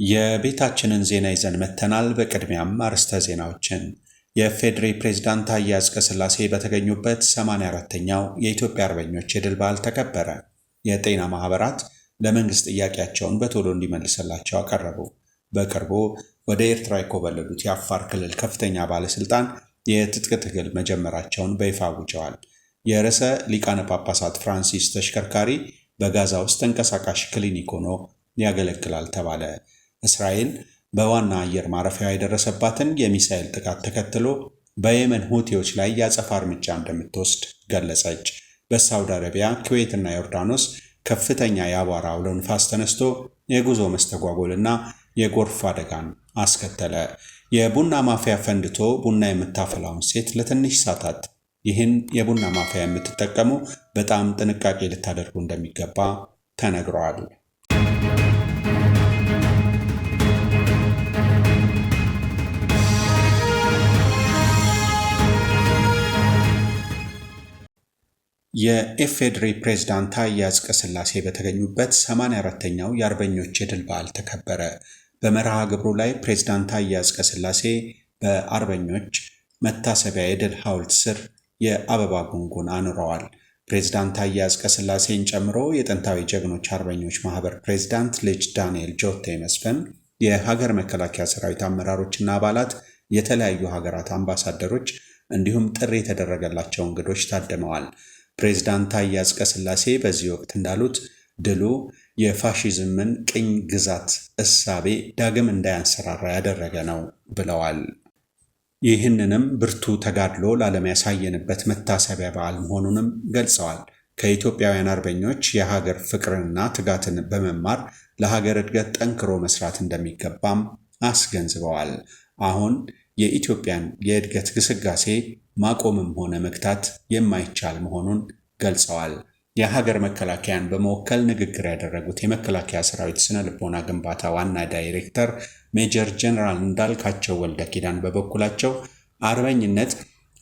የቤታችንን ዜና ይዘን መተናል። በቅድሚያም አርዕስተ ዜናዎችን። የፌዴሪ ፕሬዝዳንት ታዬ አጽቀሥላሴ በተገኙበት 84ኛው የኢትዮጵያ አርበኞች የድል በዓል ተከበረ። የጤና ማህበራት ለመንግስት ጥያቄያቸውን በቶሎ እንዲመልስላቸው አቀረቡ። በቅርቡ ወደ ኤርትራ የኮበለሉት የአፋር ክልል ከፍተኛ ባለስልጣን የትጥቅ ትግል መጀመራቸውን በይፋ አውጀዋል። የርዕሰ ሊቃነ ጳጳሳት ፍራንሲስ ተሽከርካሪ በጋዛ ውስጥ ተንቀሳቃሽ ክሊኒክ ሆኖ ያገለግላል ተባለ። እስራኤል በዋና አየር ማረፊያ የደረሰባትን የሚሳኤል ጥቃት ተከትሎ በየመን ሁቲዎች ላይ የአጸፋ እርምጃ እንደምትወስድ ገለጸች። በሳውዲ አረቢያ፣ ኩዌትና ዮርዳኖስ ከፍተኛ የአቧራ አውሎ ንፋስ ተነስቶ የጉዞ መስተጓጎልና የጎርፍ አደጋን አስከተለ። የቡና ማፍያ ፈንድቶ ቡና የምታፈላውን ሴት ለትንሽ ሰዓታት ይህን የቡና ማፍያ የምትጠቀሙ በጣም ጥንቃቄ ልታደርጉ እንደሚገባ ተነግሯል። የኢፌዴሪ ፕሬዝዳንት ታዬ አጽቀሥላሴ በተገኙበት 84ኛው የአርበኞች የድል በዓል ተከበረ። በመርሃ ግብሩ ላይ ፕሬዝዳንት ታዬ አጽቀሥላሴ በአርበኞች መታሰቢያ የድል ሐውልት ስር የአበባ ጉንጉን አኑረዋል። ፕሬዝዳንት ታዬ አጽቀሥላሴን ጨምሮ የጥንታዊ ጀግኖች አርበኞች ማህበር ፕሬዝዳንት ልጅ ዳንኤል ጆቴ መስፍን፣ የሀገር መከላከያ ሰራዊት አመራሮችና አባላት፣ የተለያዩ ሀገራት አምባሳደሮች እንዲሁም ጥሪ የተደረገላቸው እንግዶች ታድመዋል። ፕሬዝዳንት ታዬ አጽቀሥላሴ በዚህ ወቅት እንዳሉት ድሉ የፋሺዝምን ቅኝ ግዛት እሳቤ ዳግም እንዳያንሰራራ ያደረገ ነው ብለዋል። ይህንንም ብርቱ ተጋድሎ ለዓለም ያሳየንበት መታሰቢያ በዓል መሆኑንም ገልጸዋል። ከኢትዮጵያውያን አርበኞች የሀገር ፍቅርንና ትጋትን በመማር ለሀገር እድገት ጠንክሮ መስራት እንደሚገባም አስገንዝበዋል። አሁን የኢትዮጵያን የእድገት ግስጋሴ ማቆምም ሆነ መግታት የማይቻል መሆኑን ገልጸዋል። የሀገር መከላከያን በመወከል ንግግር ያደረጉት የመከላከያ ሰራዊት ስነ ልቦና ግንባታ ዋና ዳይሬክተር ሜጀር ጀነራል እንዳልካቸው ወልደ ኪዳን በበኩላቸው አርበኝነት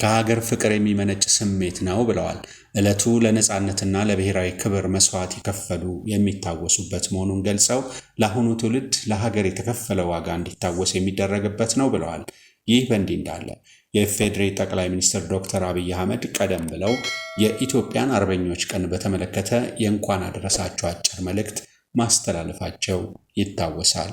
ከሀገር ፍቅር የሚመነጭ ስሜት ነው ብለዋል። ዕለቱ ለነጻነትና ለብሔራዊ ክብር መስዋዕት የከፈሉ የሚታወሱበት መሆኑን ገልጸው ለአሁኑ ትውልድ ለሀገር የተከፈለ ዋጋ እንዲታወስ የሚደረግበት ነው ብለዋል። ይህ በእንዲህ እንዳለ የኢፌዴሪ ጠቅላይ ሚኒስትር ዶክተር አብይ አህመድ ቀደም ብለው የኢትዮጵያን አርበኞች ቀን በተመለከተ የእንኳን አደረሳችሁ አጭር መልእክት ማስተላለፋቸው ይታወሳል።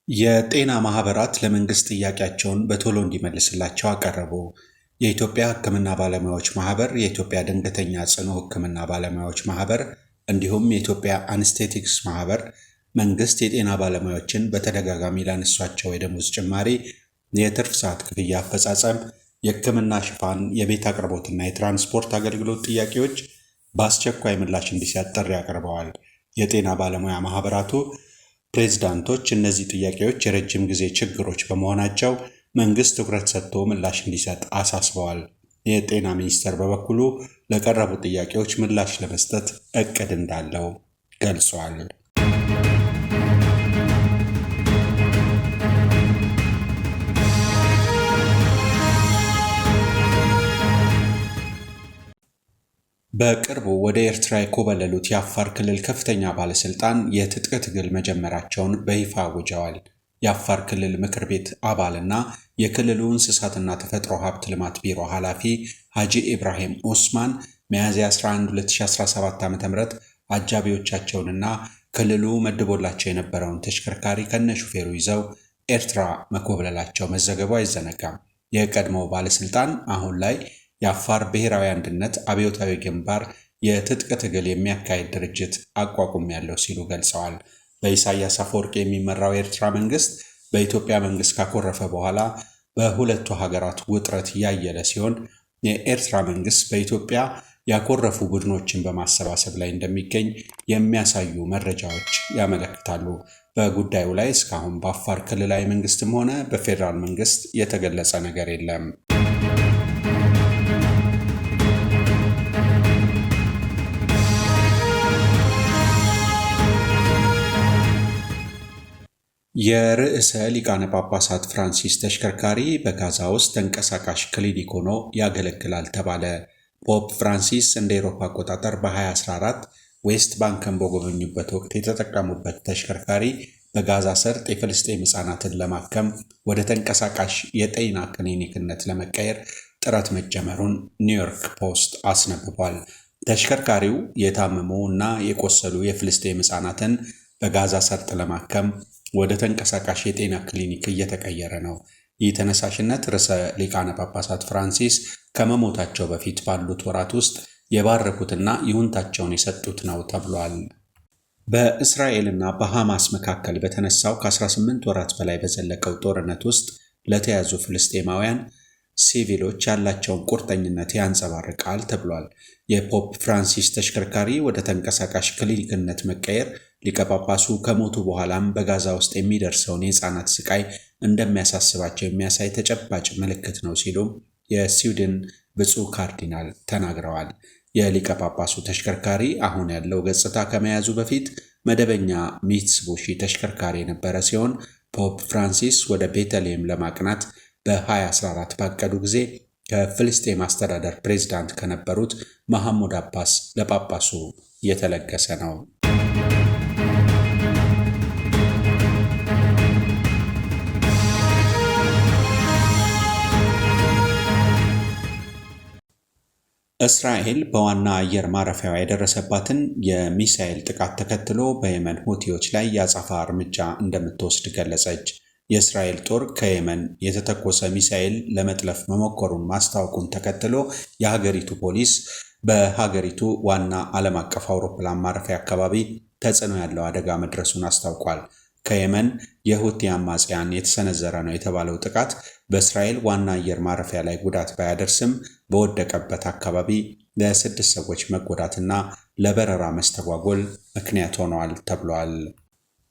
የጤና ማህበራት ለመንግስት ጥያቄያቸውን በቶሎ እንዲመልስላቸው አቀረቡ። የኢትዮጵያ ሕክምና ባለሙያዎች ማህበር፣ የኢትዮጵያ ድንገተኛ ጽኑ ሕክምና ባለሙያዎች ማህበር እንዲሁም የኢትዮጵያ አንስቴቲክስ ማህበር መንግስት የጤና ባለሙያዎችን በተደጋጋሚ ላነሷቸው የደሞዝ ጭማሪ፣ የትርፍ ሰዓት ክፍያ አፈጻጸም፣ የሕክምና ሽፋን፣ የቤት አቅርቦትና የትራንስፖርት አገልግሎት ጥያቄዎች በአስቸኳይ ምላሽ እንዲሰጥ ጥሪ አቅርበዋል። የጤና ባለሙያ ማህበራቱ ፕሬዝዳንቶች እነዚህ ጥያቄዎች የረጅም ጊዜ ችግሮች በመሆናቸው መንግስት ትኩረት ሰጥቶ ምላሽ እንዲሰጥ አሳስበዋል። የጤና ሚኒስቴር በበኩሉ ለቀረቡ ጥያቄዎች ምላሽ ለመስጠት እቅድ እንዳለው ገልጿል። በቅርቡ ወደ ኤርትራ የኮበለሉት የአፋር ክልል ከፍተኛ ባለስልጣን የትጥቅ ትግል መጀመራቸውን በይፋ አውጀዋል። የአፋር ክልል ምክር ቤት አባልና የክልሉ እንስሳትና ተፈጥሮ ሀብት ልማት ቢሮ ኃላፊ ሐጂ ኢብራሂም ኡስማን ሚያዝያ 11 2017 ዓ.ም አጃቢዎቻቸውንና ክልሉ መድቦላቸው የነበረውን ተሽከርካሪ ከነሹፌሩ ይዘው ኤርትራ መኮብለላቸው መዘገቡ አይዘነጋም። የቀድሞው ባለስልጣን አሁን ላይ የአፋር ብሔራዊ አንድነት አብዮታዊ ግንባር የትጥቅ ትግል የሚያካሄድ ድርጅት አቋቁሜያለሁ ሲሉ ገልጸዋል። በኢሳያስ አፈወርቂ የሚመራው የኤርትራ መንግስት በኢትዮጵያ መንግስት ካኮረፈ በኋላ በሁለቱ ሀገራት ውጥረት ያየለ ሲሆን የኤርትራ መንግስት በኢትዮጵያ ያኮረፉ ቡድኖችን በማሰባሰብ ላይ እንደሚገኝ የሚያሳዩ መረጃዎች ያመለክታሉ። በጉዳዩ ላይ እስካሁን በአፋር ክልላዊ መንግስትም ሆነ በፌዴራል መንግስት የተገለጸ ነገር የለም። የርዕሰ ሊቃነ ጳጳሳት ፍራንሲስ ተሽከርካሪ በጋዛ ውስጥ ተንቀሳቃሽ ክሊኒክ ሆኖ ያገለግላል ተባለ። ፖፕ ፍራንሲስ እንደ አውሮፓ አቆጣጠር በ2014 ዌስት ባንክን በጎበኙበት ወቅት የተጠቀሙበት ተሽከርካሪ በጋዛ ሰርጥ የፍልስጤም ሕፃናትን ለማከም ወደ ተንቀሳቃሽ የጤና ክሊኒክነት ለመቀየር ጥረት መጀመሩን ኒውዮርክ ፖስት አስነብቧል። ተሽከርካሪው የታመሙ እና የቆሰሉ የፍልስጤም ሕፃናትን በጋዛ ሰርጥ ለማከም ወደ ተንቀሳቃሽ የጤና ክሊኒክ እየተቀየረ ነው። ይህ ተነሳሽነት ርዕሰ ሊቃነ ጳጳሳት ፍራንሲስ ከመሞታቸው በፊት ባሉት ወራት ውስጥ የባረኩትና ይሁንታቸውን የሰጡት ነው ተብሏል። በእስራኤልና በሐማስ መካከል በተነሳው ከ18 ወራት በላይ በዘለቀው ጦርነት ውስጥ ለተያዙ ፍልስጤማውያን ሲቪሎች ያላቸውን ቁርጠኝነት ያንጸባርቃል ተብሏል። የፖፕ ፍራንሲስ ተሽከርካሪ ወደ ተንቀሳቃሽ ክሊኒክነት መቀየር ሊቀ ጳጳሱ ከሞቱ በኋላም በጋዛ ውስጥ የሚደርሰውን የሕፃናት ስቃይ እንደሚያሳስባቸው የሚያሳይ ተጨባጭ ምልክት ነው ሲሉም የስዊድን ብፁዕ ካርዲናል ተናግረዋል። የሊቀ ጳጳሱ ተሽከርካሪ አሁን ያለው ገጽታ ከመያዙ በፊት መደበኛ ሚትሱቢሺ ተሽከርካሪ የነበረ ሲሆን ፖፕ ፍራንሲስ ወደ ቤተልሔም ለማቅናት በ2014 ባቀዱ ጊዜ ከፍልስጤም አስተዳደር ፕሬዝዳንት ከነበሩት መሐሙድ አባስ ለጳጳሱ የተለገሰ ነው። እስራኤል በዋና አየር ማረፊያዋ የደረሰባትን የሚሳኤል ጥቃት ተከትሎ በየመን ሁቲዎች ላይ የአጸፋ እርምጃ እንደምትወስድ ገለጸች። የእስራኤል ጦር ከየመን የተተኮሰ ሚሳኤል ለመጥለፍ መሞከሩን ማስታወቁን ተከትሎ የሀገሪቱ ፖሊስ በሀገሪቱ ዋና ዓለም አቀፍ አውሮፕላን ማረፊያ አካባቢ ተጽዕኖ ያለው አደጋ መድረሱን አስታውቋል። ከየመን የሁቲ አማጽያን የተሰነዘረ ነው የተባለው ጥቃት በእስራኤል ዋና አየር ማረፊያ ላይ ጉዳት ባያደርስም በወደቀበት አካባቢ ለ6 ሰዎች መጎዳትና ለበረራ መስተጓጎል ምክንያት ሆነዋል ተብሏል።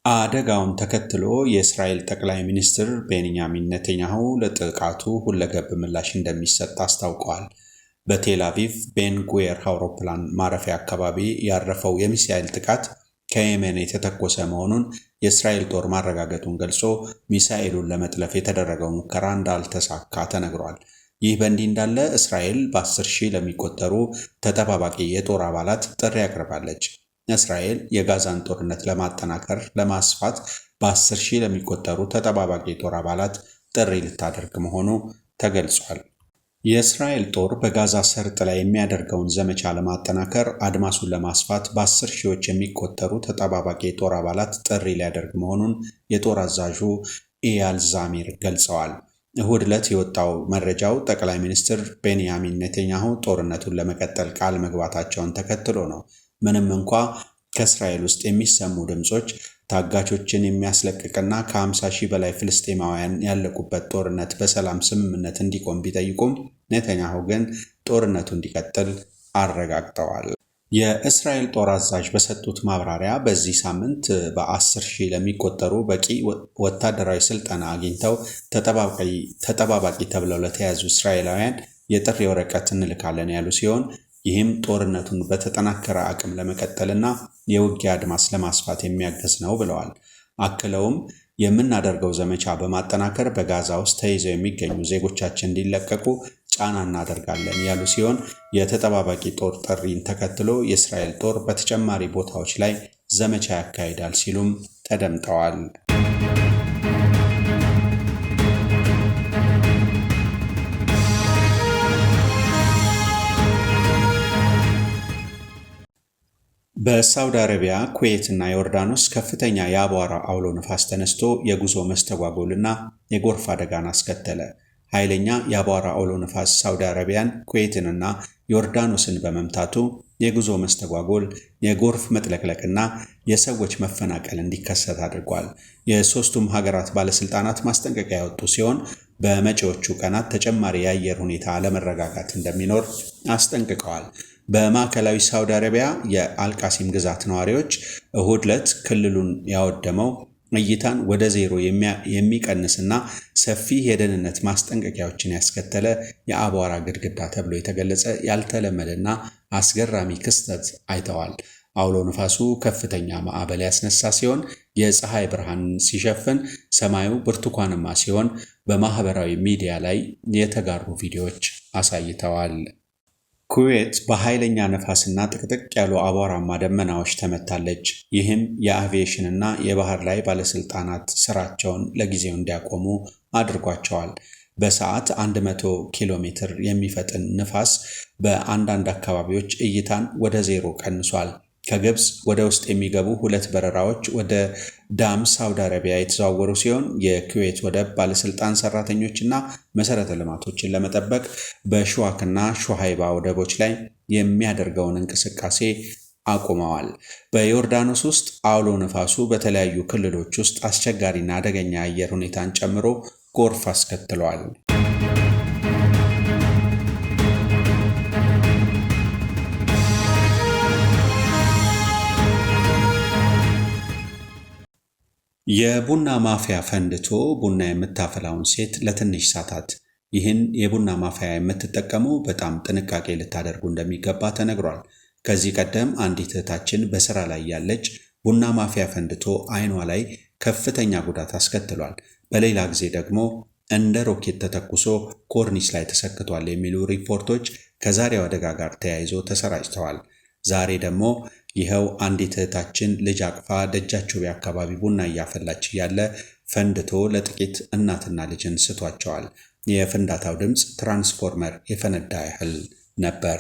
አደጋውን ተከትሎ የእስራኤል ጠቅላይ ሚኒስትር ቤንያሚን ኔታንያሁ ለጥቃቱ ሁለገብ ምላሽ እንደሚሰጥ አስታውቀዋል። በቴል አቪቭ ቤን ጉዌር አውሮፕላን ማረፊያ አካባቢ ያረፈው የሚሳኤል ጥቃት ከየመን የተተኮሰ መሆኑን የእስራኤል ጦር ማረጋገጡን ገልጾ ሚሳኤሉን ለመጥለፍ የተደረገው ሙከራ እንዳልተሳካ ተነግሯል። ይህ በእንዲህ እንዳለ እስራኤል በ10 ሺህ ለሚቆጠሩ ተጠባባቂ የጦር አባላት ጥሪ አቅርባለች። እስራኤል የጋዛን ጦርነት ለማጠናከር ለማስፋት በ10 ሺህ ለሚቆጠሩ ተጠባባቂ የጦር አባላት ጥሪ ልታደርግ መሆኑ ተገልጿል። የእስራኤል ጦር በጋዛ ሰርጥ ላይ የሚያደርገውን ዘመቻ ለማጠናከር አድማሱን ለማስፋት በ10 ሺዎች የሚቆጠሩ ተጠባባቂ የጦር አባላት ጥሪ ሊያደርግ መሆኑን የጦር አዛዡ ኢያል ዛሚር ገልጸዋል። እሁድ ዕለት የወጣው መረጃው ጠቅላይ ሚኒስትር ቤንያሚን ኔታንያሁ ጦርነቱን ለመቀጠል ቃል መግባታቸውን ተከትሎ ነው። ምንም እንኳ ከእስራኤል ውስጥ የሚሰሙ ድምጾች ታጋቾችን የሚያስለቅቅና ከ50 ሺህ በላይ ፍልስጤማውያን ያለቁበት ጦርነት በሰላም ስምምነት እንዲቆም ቢጠይቁም ኔታንያሁ ግን ጦርነቱ እንዲቀጥል አረጋግጠዋል። የእስራኤል ጦር አዛዥ በሰጡት ማብራሪያ በዚህ ሳምንት በ10 ሺህ ለሚቆጠሩ በቂ ወታደራዊ ስልጠና አግኝተው ተጠባባቂ ተብለው ለተያዙ እስራኤላውያን የጥሪ ወረቀት እንልካለን ያሉ ሲሆን ይህም ጦርነቱን በተጠናከረ አቅም ለመቀጠልና የውጊያ አድማስ ለማስፋት የሚያግዝ ነው ብለዋል። አክለውም የምናደርገው ዘመቻ በማጠናከር በጋዛ ውስጥ ተይዘው የሚገኙ ዜጎቻችን እንዲለቀቁ ጫና እናደርጋለን ያሉ ሲሆን የተጠባባቂ ጦር ጥሪን ተከትሎ የእስራኤል ጦር በተጨማሪ ቦታዎች ላይ ዘመቻ ያካሂዳል ሲሉም ተደምጠዋል። በሳውዲ አረቢያ፣ ኩዌት እና ዮርዳኖስ ከፍተኛ የአቧራ አውሎ ነፋስ ተነስቶ የጉዞ መስተጓጎልና የጎርፍ አደጋን አስከተለ። ኃይለኛ የአቧራ አውሎ ነፋስ ሳውዲ አረቢያን፣ ኩዌትንና ዮርዳኖስን በመምታቱ የጉዞ መስተጓጎል፣ የጎርፍ መጥለቅለቅና የሰዎች መፈናቀል እንዲከሰት አድርጓል። የሦስቱም ሀገራት ባለስልጣናት ማስጠንቀቂያ ያወጡ ሲሆን በመጪዎቹ ቀናት ተጨማሪ የአየር ሁኔታ አለመረጋጋት እንደሚኖር አስጠንቅቀዋል። በማዕከላዊ ሳውዲ አረቢያ የአልቃሲም ግዛት ነዋሪዎች እሁድ ዕለት ክልሉን ያወደመው እይታን ወደ ዜሮ የሚቀንስና ሰፊ የደህንነት ማስጠንቀቂያዎችን ያስከተለ የአቧራ ግድግዳ ተብሎ የተገለጸ ያልተለመደና አስገራሚ ክስተት አይተዋል። አውሎ ነፋሱ ከፍተኛ ማዕበል ያስነሳ ሲሆን የፀሐይ ብርሃን ሲሸፍን ሰማዩ ብርቱካንማ ሲሆን በማህበራዊ ሚዲያ ላይ የተጋሩ ቪዲዮዎች አሳይተዋል። ኩዌት በኃይለኛ ነፋስና ጥቅጥቅ ያሉ አቧራማ ደመናዎች ተመታለች። ይህም የአቪዬሽንና የባህር ላይ ባለስልጣናት ስራቸውን ለጊዜው እንዲያቆሙ አድርጓቸዋል። በሰዓት 100 ኪሎ ሜትር የሚፈጥን ንፋስ በአንዳንድ አካባቢዎች እይታን ወደ ዜሮ ቀንሷል። ከግብፅ ወደ ውስጥ የሚገቡ 2 በረራዎች ወደ ዳም ሳውዲ አረቢያ የተዘዋወሩ ሲሆን የኩዌት ወደብ ባለስልጣን ሰራተኞችና መሰረተ ልማቶችን ለመጠበቅ በሹዋክና ሹሃይባ ወደቦች ላይ የሚያደርገውን እንቅስቃሴ አቁመዋል። በዮርዳኖስ ውስጥ አውሎ ነፋሱ በተለያዩ ክልሎች ውስጥ አስቸጋሪና አደገኛ አየር ሁኔታን ጨምሮ ጎርፍ አስከትሏል። የቡና ማፍያ ፈንድቶ ቡና የምታፈላውን ሴት ለትንሽ ሰዓታት። ይህን የቡና ማፍያ የምትጠቀሙ በጣም ጥንቃቄ ልታደርጉ እንደሚገባ ተነግሯል። ከዚህ ቀደም አንዲት እህታችን በስራ ላይ ያለች ቡና ማፍያ ፈንድቶ አይኗ ላይ ከፍተኛ ጉዳት አስከትሏል። በሌላ ጊዜ ደግሞ እንደ ሮኬት ተተኩሶ ኮርኒስ ላይ ተሰክቷል የሚሉ ሪፖርቶች ከዛሬው አደጋ ጋር ተያይዞ ተሰራጭተዋል። ዛሬ ደግሞ ይኸው አንዲት እህታችን ልጅ አቅፋ ደጃቸው አካባቢ ቡና እያፈላች ያለ ፈንድቶ ለጥቂት እናትና ልጅን ስቷቸዋል። የፍንዳታው ድምፅ ትራንስፎርመር የፈነዳ ያህል ነበር።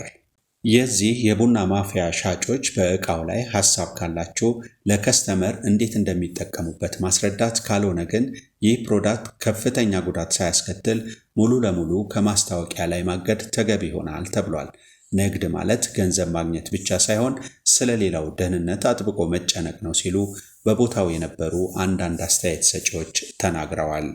የዚህ የቡና ማፍያ ሻጮች በእቃው ላይ ሐሳብ ካላችሁ ለከስተመር እንዴት እንደሚጠቀሙበት ማስረዳት፣ ካልሆነ ግን ይህ ፕሮዳክት ከፍተኛ ጉዳት ሳያስከትል ሙሉ ለሙሉ ከማስታወቂያ ላይ ማገድ ተገቢ ይሆናል ተብሏል። ንግድ ማለት ገንዘብ ማግኘት ብቻ ሳይሆን ስለሌላው ደህንነት አጥብቆ መጨነቅ ነው ሲሉ በቦታው የነበሩ አንዳንድ አስተያየት ሰጪዎች ተናግረዋል።